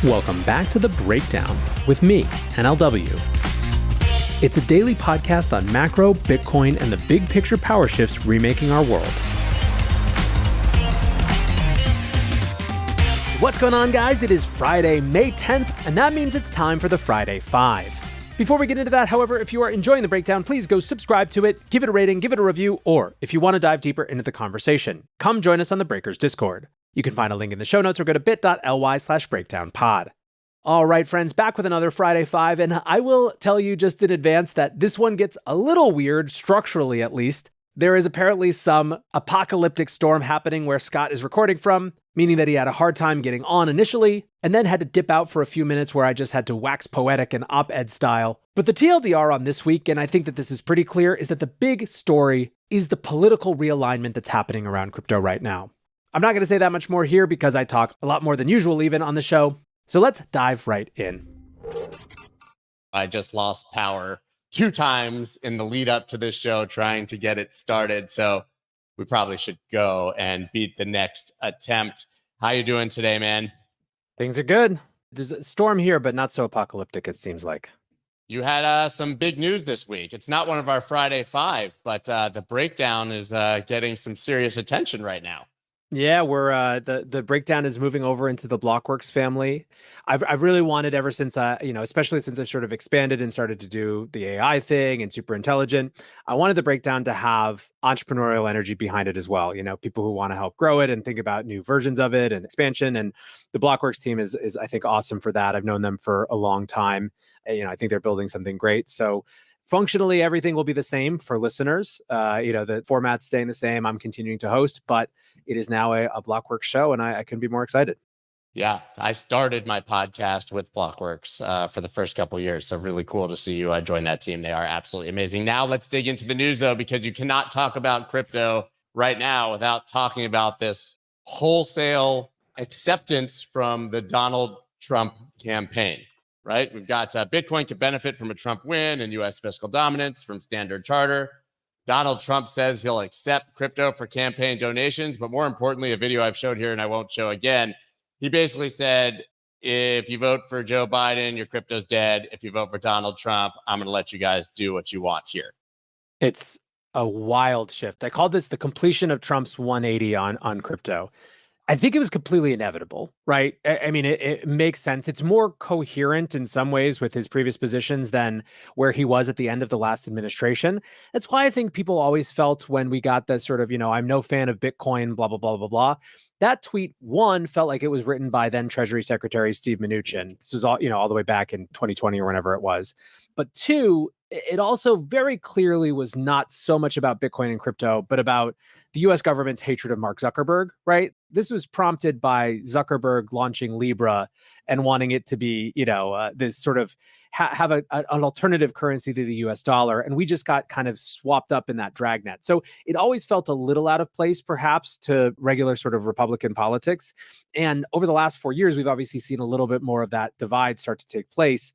Welcome back to The Breakdown with me, NLW. It's a daily podcast on macro, Bitcoin, and the big picture power shifts remaking our world. What's going on, guys? It is Friday, May 10th, and that means it's time for the Friday 5. Before we get into that, however, if you are enjoying The Breakdown, please go subscribe to it, give it a rating, give it a review, or if you want to dive deeper into the conversation, come join us on the Breakers Discord. You can find a link in the show notes or go to bit.ly/breakdownpod. All right, friends, back with another Friday 5, and I will tell you just in advance that this one gets a little weird, structurally at least. There is apparently some apocalyptic storm happening where Scott is recording from, meaning that he had a hard time getting on initially, and then had to dip out for a few minutes where I just had to wax poetic and op-ed style. But the TLDR on this week, and I think that this is pretty clear, is that the big story is the political realignment that's happening around crypto right now. I'm not going to say that much more here because I talk a lot more than usual even on the show. So let's dive right in. I just lost power 2 times in the lead up to this show trying to get it started. So we probably should go and beat the next attempt. How you doing today, man? Things are good. There's a storm here, but not so apocalyptic, it seems like. You had some big news this week. It's not one of our Friday 5, but the breakdown is getting some serious attention right now. Yeah, we're the breakdown is moving over into the Blockworks family. I've really wanted ever since especially since I've sort of expanded and started to do the AI thing and super intelligent. I wanted the breakdown to have entrepreneurial energy behind it as well. You know, people who want to help grow it and think about new versions of it and expansion. And the Blockworks team is I think awesome for that. I've known them for a long time. I think they're building something great. So functionally, everything will be the same for listeners. The format's staying the same. I'm continuing to host, but it is now a Blockworks show, and I couldn't be more excited. Yeah, I started my podcast with Blockworks for the first couple of years. So really cool to see you join that team. They are absolutely amazing. Now let's dig into the news, though, because you cannot talk about crypto right now without talking about this wholesale acceptance from the Donald Trump campaign. Right? We've got Bitcoin could benefit from a Trump win and U.S. fiscal dominance from Standard Charter. Donald Trump says he'll accept crypto for campaign donations. But more importantly, a video I've showed here and I won't show again. He basically said, if you vote for Joe Biden, your crypto's dead. If you vote for Donald Trump, I'm going to let you guys do what you want here. It's a wild shift. I call this the completion of Trump's 180 on crypto. I think it was completely inevitable, right? I mean, it makes sense. It's more coherent in some ways with his previous positions than where he was at the end of the last administration. That's why I think people always felt when we got the sort of, I'm no fan of Bitcoin, blah, blah, blah, blah, blah. That tweet, one, felt like it was written by then Treasury Secretary Steve Mnuchin. This was all the way back in 2020 or whenever it was. But two, it also very clearly was not so much about Bitcoin and crypto, but about the US government's hatred of Mark Zuckerberg, right? This was prompted by Zuckerberg launching Libra and wanting it to be, this sort of have an alternative currency to the US dollar. And we just got kind of swapped up in that dragnet. So it always felt a little out of place, perhaps, to regular sort of Republican politics. And over the last 4 years, we've obviously seen a little bit more of that divide start to take place.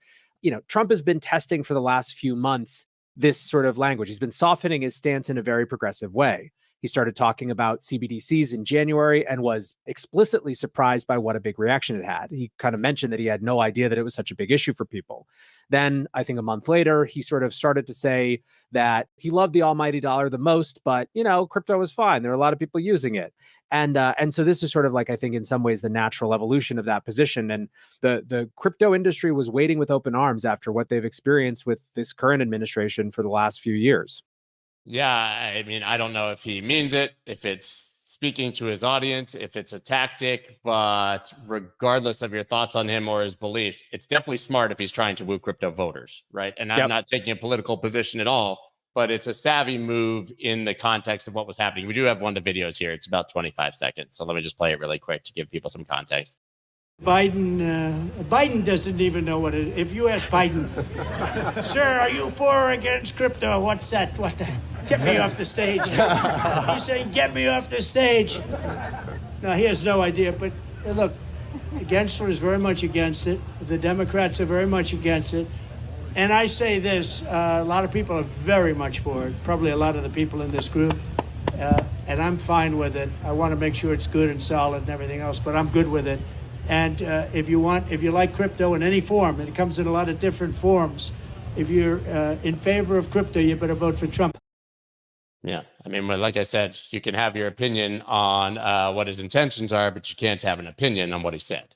Trump has been testing for the last few months this sort of language. He's been softening his stance in a very progressive way. He started talking about CBDCs in January and was explicitly surprised by what a big reaction it had. He kind of mentioned that he had no idea that it was such a big issue for people. Then I think a month later, he sort of started to say that he loved the almighty dollar the most, but, crypto was fine. There were a lot of people using it. And so this is sort of like, I think in some ways, the natural evolution of that position. And the crypto industry was waiting with open arms after what they've experienced with this current administration for the last few years. Yeah, I mean, I don't know if he means it, if it's speaking to his audience, if it's a tactic, but regardless of your thoughts on him or his beliefs, it's definitely smart if he's trying to woo crypto voters, right? And I'm not taking a political position at all, but it's a savvy move in the context of what was happening. We do have one of the videos here. It's about 25 seconds. So let me just play it really quick to give people some context. Biden doesn't even know what it is. If you ask Biden, sir, are you for or against crypto? What's that? What the? Get me off the stage. He's saying, get me off the stage. No, he has no idea. But look, Gensler is very much against it. The Democrats are very much against it. And I say this, a lot of people are very much for it, probably a lot of the people in this group. And I'm fine with it. I want to make sure it's good and solid and everything else, but I'm good with it. And if you like crypto in any form, and it comes in a lot of different forms, if you're in favor of crypto, you better vote for Trump. Yeah. I mean, like I said, you can have your opinion on what his intentions are, but you can't have an opinion on what he said.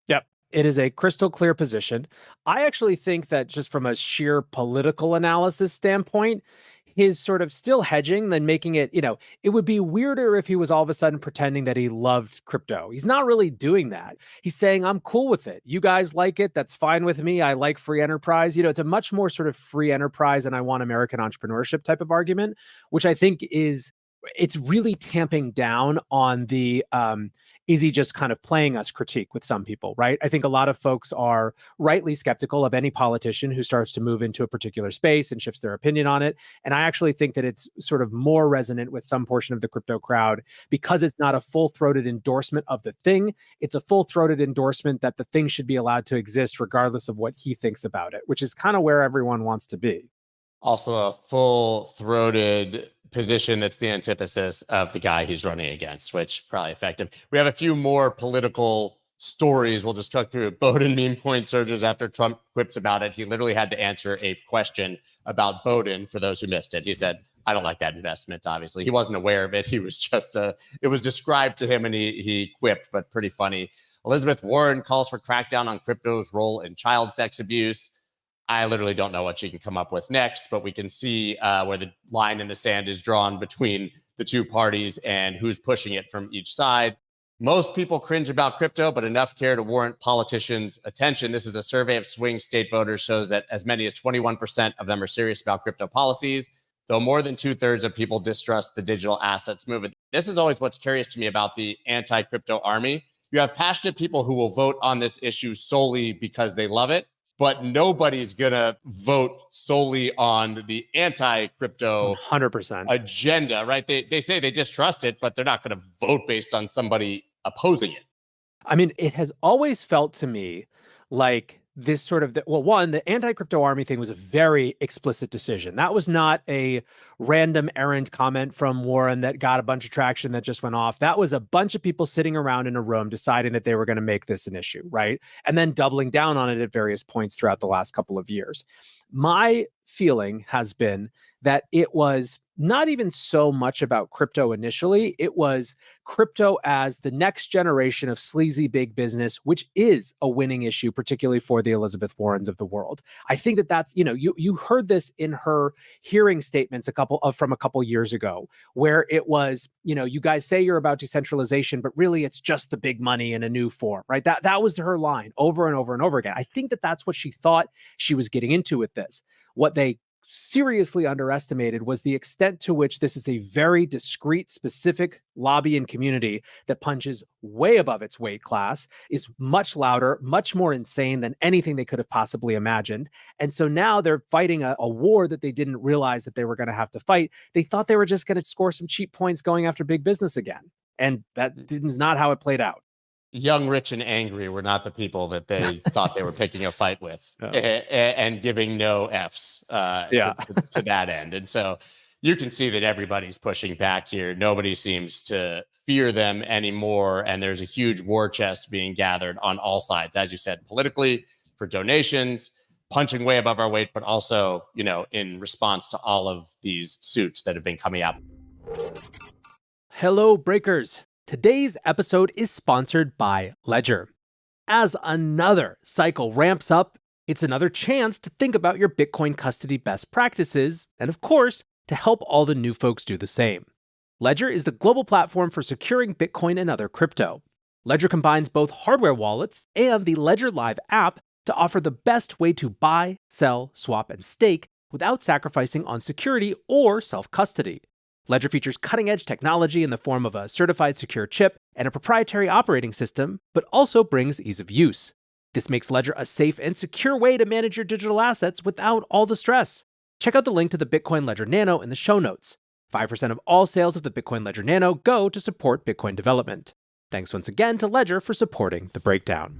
Yep. It is a crystal clear position. I actually think that just from a sheer political analysis standpoint, his sort of still hedging, then making it, it would be weirder if he was all of a sudden pretending that he loved crypto. He's not really doing that. He's saying, I'm cool with it. You guys like it. That's fine with me. I like free enterprise. It's a much more sort of free enterprise and I want American entrepreneurship type of argument, which I think it's really tamping down on the is he just kind of playing us critique with some people, right? I think a lot of folks are rightly skeptical of any politician who starts to move into a particular space and shifts their opinion on it. And I actually think that it's sort of more resonant with some portion of the crypto crowd because it's not a full-throated endorsement of the thing. It's a full-throated endorsement that the thing should be allowed to exist regardless of what he thinks about it, which is kind of where everyone wants to be. Also a full-throated position that's the antithesis of the guy he's running against, which probably effective. We have a few more political stories we'll just talk through. Bowdoin meme coin surges after Trump quips about it. He literally had to answer a question about Bowdoin for those who missed it. He said, I don't like that investment, obviously. He wasn't aware of it. He was just, it was described to him and he quipped, but pretty funny. Elizabeth Warren calls for crackdown on crypto's role in child sex abuse. I literally don't know what she can come up with next, but we can see where the line in the sand is drawn between the two parties and who's pushing it from each side. Most people cringe about crypto, but enough care to warrant politicians' attention. This is a survey of swing state voters shows that as many as 21% of them are serious about crypto policies, though more than 2/3 of people distrust the digital assets movement. This is always what's curious to me about the anti-crypto army. You have passionate people who will vote on this issue solely because they love it, but nobody's going to vote solely on the anti-crypto 100% agenda, right? They say they distrust it, but they're not going to vote based on somebody opposing it. I mean, it has always felt to me like this sort of, the anti-crypto army thing was a very explicit decision. That was not a random errant comment from Warren that got a bunch of traction that just went off. That was a bunch of people sitting around in a room deciding that they were going to make this an issue, right? And then doubling down on it at various points throughout the last couple of years. My feeling has been that it was not even so much about crypto initially. It was crypto as the next generation of sleazy big business, which is a winning issue, particularly for the Elizabeth Warrens of the world. I think that that's, you heard this in her hearing statements from a couple years ago, where it was, you guys say you're about decentralization, but really it's just the big money in a new form, right? That was her line over and over and over again. I think that that's what she thought she was getting into with this. What they seriously underestimated was the extent to which this is a very discrete, specific lobby and community that punches way above its weight class, is much louder, much more insane than anything they could have possibly imagined. And so now they're fighting a war that they didn't realize that they were going to have to fight. They thought they were just going to score some cheap points going after big business again. And that is not how it played out. Young, rich, and angry were not the people that they thought they were picking a fight with, and giving no Fs to that end. And so you can see that everybody's pushing back here. Nobody seems to fear them anymore. And there's a huge war chest being gathered on all sides, as you said, politically, for donations, punching way above our weight, but also, in response to all of these suits that have been coming up. Hello, breakers. Today's episode is sponsored by Ledger. As another cycle ramps up, it's another chance to think about your Bitcoin custody best practices, and of course, to help all the new folks do the same. Ledger is the global platform for securing Bitcoin and other crypto. Ledger combines both hardware wallets and the Ledger Live app to offer the best way to buy, sell, swap, and stake without sacrificing on security or self-custody. Ledger features cutting-edge technology in the form of a certified secure chip and a proprietary operating system, but also brings ease of use. This makes Ledger a safe and secure way to manage your digital assets without all the stress. Check out the link to the Bitcoin Ledger Nano in the show notes. 5% of all sales of the Bitcoin Ledger Nano go to support Bitcoin development. Thanks once again to Ledger for supporting The Breakdown.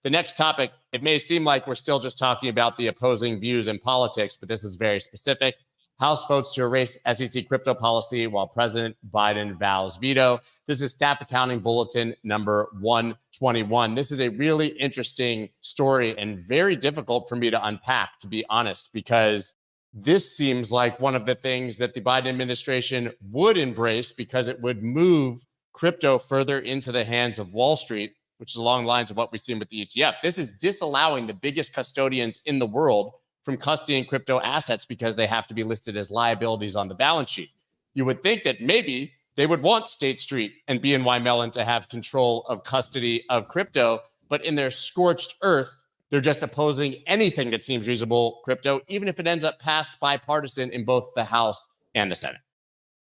The next topic, it may seem like we're still just talking about the opposing views in politics, but this is very specific. House votes to erase SEC crypto policy while President Biden vows veto. This is Staff Accounting Bulletin number 121. This is a really interesting story and very difficult for me to unpack, to be honest, because this seems like one of the things that the Biden administration would embrace because it would move crypto further into the hands of Wall Street, which is along the lines of what we've seen with the ETF. This is disallowing the biggest custodians in the world from custodying crypto assets because they have to be listed as liabilities on the balance sheet. You would think that maybe they would want State Street and BNY Mellon to have control of custody of crypto, but in their scorched earth, they're just opposing anything that seems reasonable crypto, even if it ends up passed bipartisan in both the House and the Senate.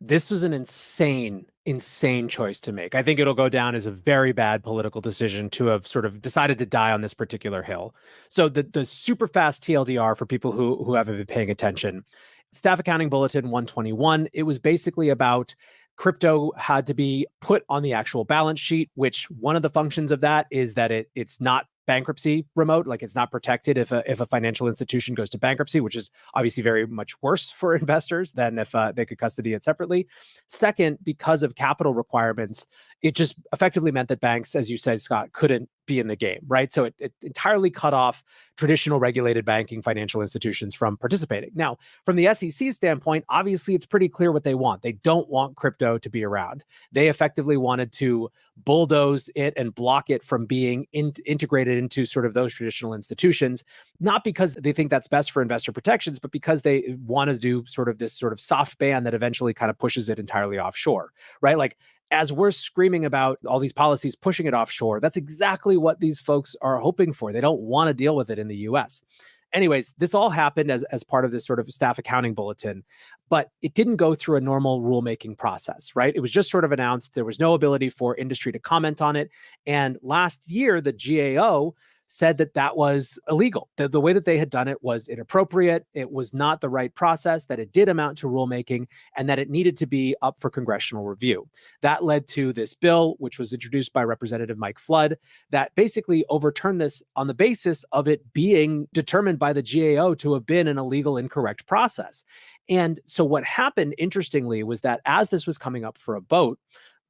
This was an insane choice to make. I think it'll go down as a very bad political decision to have sort of decided to die on this particular hill. So the super fast TLDR for people who haven't been paying attention, Staff Accounting Bulletin 121, it was basically about crypto had to be put on the actual balance sheet, which one of the functions of that is that it's not bankruptcy remote, like it's not protected if a financial institution goes to bankruptcy, which is obviously very much worse for investors than if they could custody it separately. Second, because of capital requirements, it just effectively meant that banks, as you said, Scott, couldn't be in the game, right? So it entirely cut off traditional regulated banking financial institutions from participating. Now, from the SEC standpoint, obviously it's pretty clear what they want. They don't want crypto to be around. They effectively wanted to bulldoze it and block it from being integrated into sort of those traditional institutions, not because they think that's best for investor protections, but because they want to do sort of this sort of soft ban that eventually kind of pushes it entirely offshore, right? Like, as we're screaming about all these policies pushing it offshore, that's exactly what these folks are hoping for. They don't want to deal with it in the US. Anyways, this all happened as part of this sort of staff accounting bulletin, but it didn't go through a normal rulemaking process, right? It was just sort of announced. There was no ability for industry to comment on it. And last year, the GAO said that that was illegal. The way that they had done it was inappropriate. It was not the right process, that it did amount to rulemaking, and that it needed to be up for congressional review. That led to this bill, which was introduced by Representative Mike Flood, that basically overturned this on the basis of it being determined by the GAO to have been an illegal, incorrect process. And so what happened, interestingly, was that as this was coming up for a vote,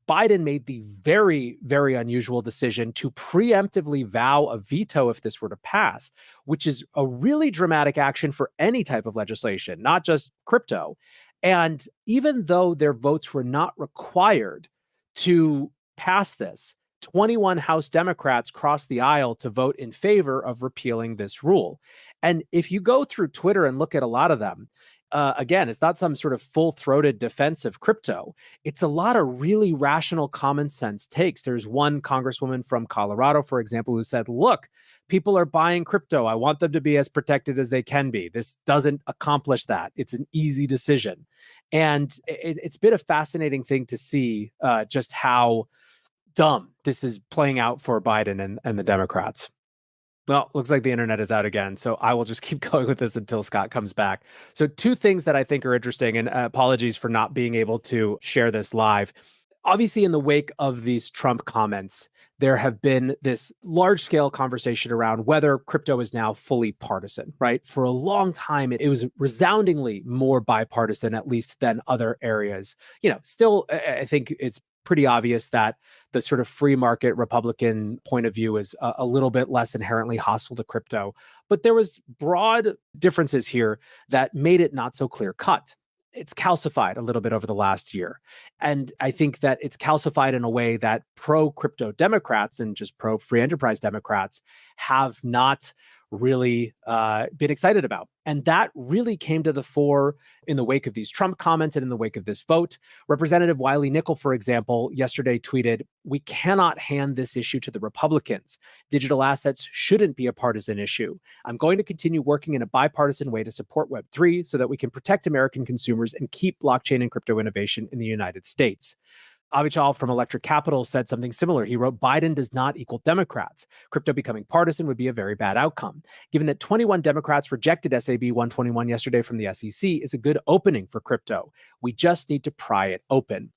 Biden made the very, very unusual decision to preemptively vow a veto if this were to pass, which is a really dramatic action for any type of legislation, not just crypto. And even though their votes were not required to pass this, 21 House Democrats crossed the aisle to vote in favor of repealing this rule. And if you go through Twitter and look at a lot of them, again, it's not some sort of full-throated defense of crypto. It's a lot of really rational common sense takes. There's one congresswoman from Colorado, for example, who said, look, people are buying crypto. I want them to be as protected as they can be. This doesn't accomplish that. It's an easy decision. And it's been a fascinating thing to see just how dumb this is playing out for Biden and the Democrats. Well, looks like the internet is out again, so I will just keep going with this until Scott comes back. So two things that I think are interesting, and apologies for not being able to share this live. Obviously, in the wake of these Trump comments, there have been this large-scale conversation around whether crypto is now fully partisan, right? For a long time, it was resoundingly more bipartisan, at least, than other areas. You know, still, I think it's pretty obvious that the sort of free market Republican point of view is a little bit less inherently hostile to crypto. But there was broad differences here that made it not so clear cut. It's calcified a little bit over the last year. And I think that it's calcified in a way that pro-crypto Democrats and just pro-free enterprise Democrats have not really been excited about. And that really came to the fore in the wake of these Trump comments and in the wake of this vote. Representative Wiley Nickel, for example, yesterday tweeted, "We cannot hand this issue to the Republicans. Digital assets shouldn't be a partisan issue. I'm going to continue working in a bipartisan way to support Web3 so that we can protect American consumers and keep blockchain and crypto innovation in the United States." Avichal from Electric Capital said something similar. He wrote, "Biden does not equal Democrats. Crypto becoming partisan would be a very bad outcome. Given that 21 Democrats rejected SAB 121 yesterday from the SEC is a good opening for crypto. We just need to pry it open."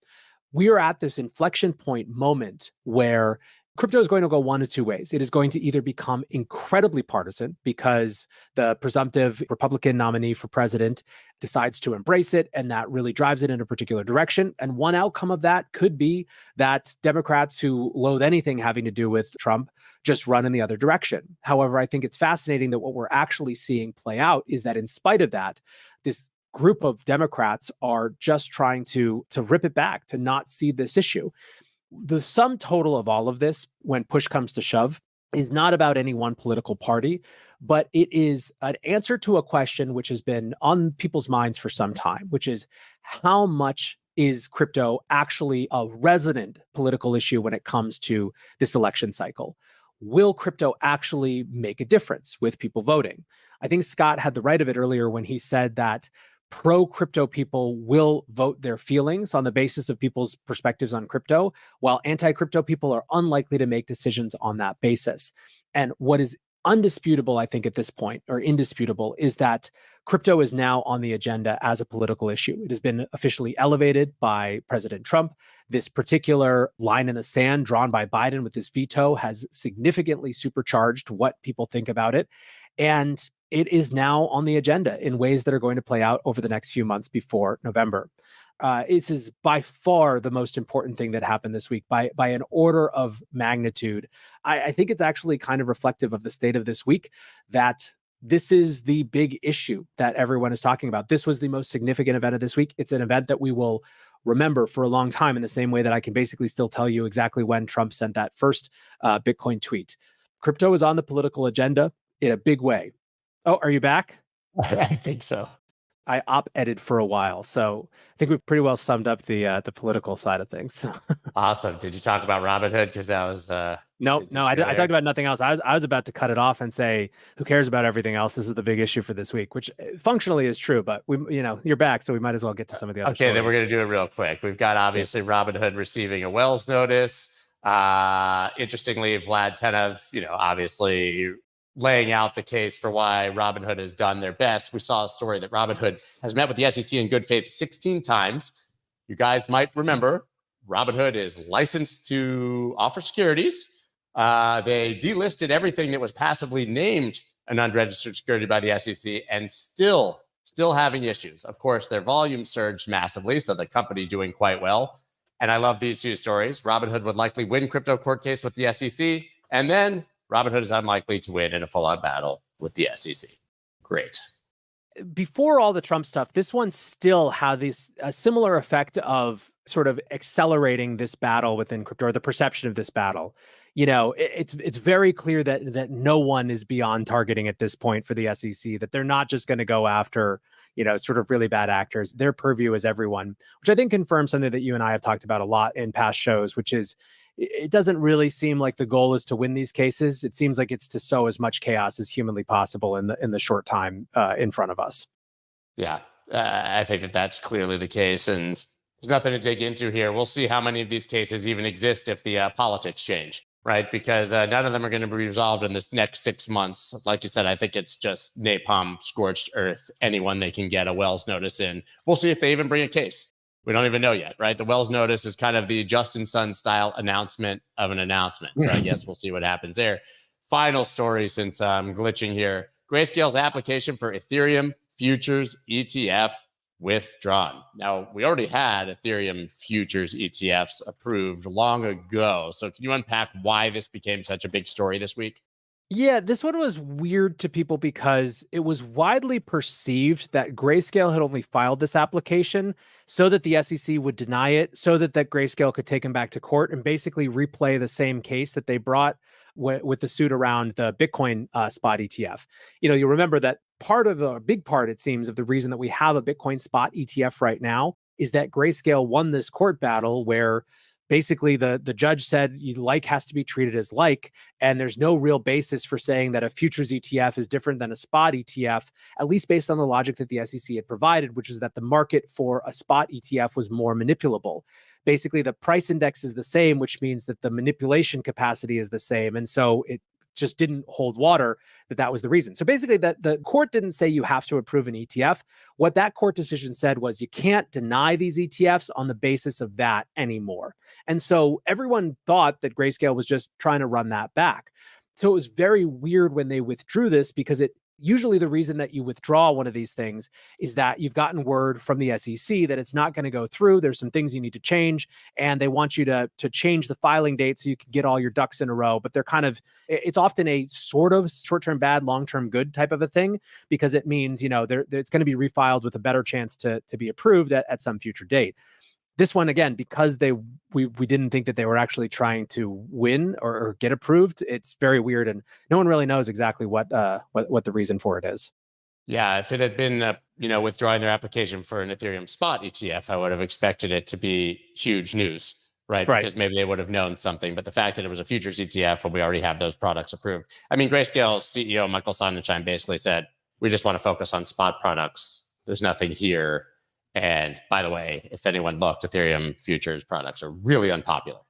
We are at this inflection point moment where crypto is going to go one of two ways. It is going to either become incredibly partisan because the presumptive Republican nominee for president decides to embrace it, and that really drives it in a particular direction. And one outcome of that could be that Democrats who loathe anything having to do with Trump just run in the other direction. However, I think it's fascinating that what we're actually seeing play out is that in spite of that, this group of Democrats are just trying to rip it back, to not see this issue. The sum total of all of this, when push comes to shove, is not about any one political party, but it is an answer to a question which has been on people's minds for some time, which is how much is crypto actually a resonant political issue when it comes to this election cycle? Will crypto actually make a difference with people voting? I think Scott had the right of it earlier when he said that pro-crypto people will vote their feelings on the basis of people's perspectives on crypto, while anti-crypto people are unlikely to make decisions on that basis. And what is undisputable, I think, at this point, or indisputable, is that crypto is now on the agenda as a political issue. It has been officially elevated by President Trump. This particular line in the sand drawn by Biden with his veto has significantly supercharged what people think about it. And it is now on the agenda in ways that are going to play out over the next few months before November. This is by far the most important thing that happened this week by an order of magnitude. I think it's actually kind of reflective of the state of this week that this is the big issue that everyone is talking about. This was the most significant event of this week. It's an event that we will remember for a long time, in the same way that I can basically still tell you exactly when Trump sent that first Bitcoin tweet. Crypto is on the political agenda in a big way. Oh, are you back? I think so. I op-edited for a while, so I think we've pretty well summed up the political side of things. Awesome. Did you talk about Robinhood? Because that was no. I talked about nothing else. I was about to cut it off and say, who cares about everything else? This is the big issue for this week, which functionally is true. But you're back, so we might as well get to some of the other. Okay, then we're gonna do it real quick. We've got obviously Robinhood receiving a Wells notice. Interestingly, Vlad Tenev, obviously laying out the case for why Robinhood has done their best. We saw a story that Robinhood has met with the SEC in good faith 16 times. You guys might remember Robinhood is licensed to offer securities. They delisted everything that was passively named an unregistered security by the SEC, and still having issues. Of course, their volume surged massively, so the company doing quite well. And I love these two stories. Robinhood would likely win crypto court case with the SEC, and then Robinhood is unlikely to win in a full-on battle with the SEC. Great. Before all the Trump stuff, this one still had a similar effect of sort of accelerating this battle within crypto, or the perception of this battle. It's very clear that no one is beyond targeting at this point for the SEC, that they're not just going to go after, sort of really bad actors. Their purview is everyone, which I think confirms something that you and I have talked about a lot in past shows, which is it doesn't really seem like the goal is to win these cases. It seems like it's to sow as much chaos as humanly possible in the short time in front of us. Yeah, I think that's clearly the case, and there's nothing to dig into here. We'll see how many of these cases even exist if the politics change, right? Because none of them are going to be resolved in this next 6 months. Like you said, I think it's just napalm, scorched earth, anyone they can get a Wells notice in. We'll see if they even bring a case. We don't even know yet, right? The Wells notice is kind of the Justin Sun style announcement of an announcement. So I guess we'll see what happens there. Final story, since I'm glitching here. Grayscale's application for Ethereum futures ETF withdrawn. Now, we already had Ethereum futures ETFs approved long ago. So can you unpack why this became such a big story this week? Yeah, this one was weird to people because it was widely perceived that Grayscale had only filed this application so that the SEC would deny it, so that Grayscale could take him back to court and basically replay the same case that they brought with the suit around the Bitcoin spot ETF. You remember that a big part, it seems, of the reason that we have a Bitcoin spot ETF right now is that Grayscale won this court battle where basically the judge said like has to be treated as like, and there's no real basis for saying that a futures ETF is different than a spot ETF, at least based on the logic that the SEC had provided, which is that the market for a spot ETF was more manipulable. Basically, the price index is the same, which means that the manipulation capacity is the same. And so it just didn't hold water, that was the reason. So basically the court didn't say you have to approve an ETF. What that court decision said was you can't deny these ETFs on the basis of that anymore. And so everyone thought that Grayscale was just trying to run that back. So it was very weird when they withdrew this, because usually the reason that you withdraw one of these things is that you've gotten word from the SEC that it's not going to go through. There's some things you need to change, and they want you to change the filing date so you can get all your ducks in a row. But it's often a sort of short-term bad, long-term good type of a thing, because it means, it's going to be refiled with a better chance to be approved at some future date. This one, again, because we didn't think that they were actually trying to win or get approved, it's very weird, and no one really knows exactly what the reason for it is. Yeah, if it had been withdrawing their application for an Ethereum spot ETF, I would have expected it to be huge news, right? Because maybe they would have known something. But the fact that it was a futures ETF, when we already have those products approved. I mean, Grayscale CEO Michael Sonnenschein basically said, we just want to focus on spot products. There's nothing here. And by the way, if anyone looked, Ethereum futures products are really unpopular.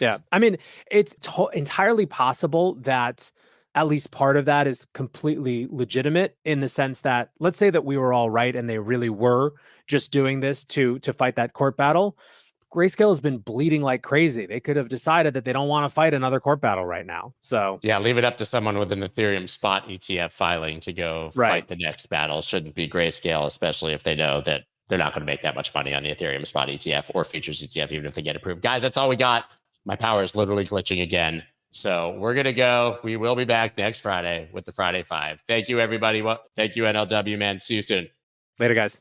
Yeah. I mean, it's entirely possible that at least part of that is completely legitimate, in the sense that, let's say that we were all right and they really were just doing this to fight that court battle. Grayscale has been bleeding like crazy. They could have decided that they don't want to fight another court battle right now. So yeah, leave it up to someone with an Ethereum spot ETF filing to go fight the next battle. Shouldn't be Grayscale, especially if they know that they're not going to make that much money on the Ethereum spot ETF or futures ETF, even if they get approved. Guys, that's all we got. My power is literally glitching again. So we're going to go. We will be back next Friday with the Friday Five. Thank you, everybody. Thank you, NLW, man. See you soon. Later, guys.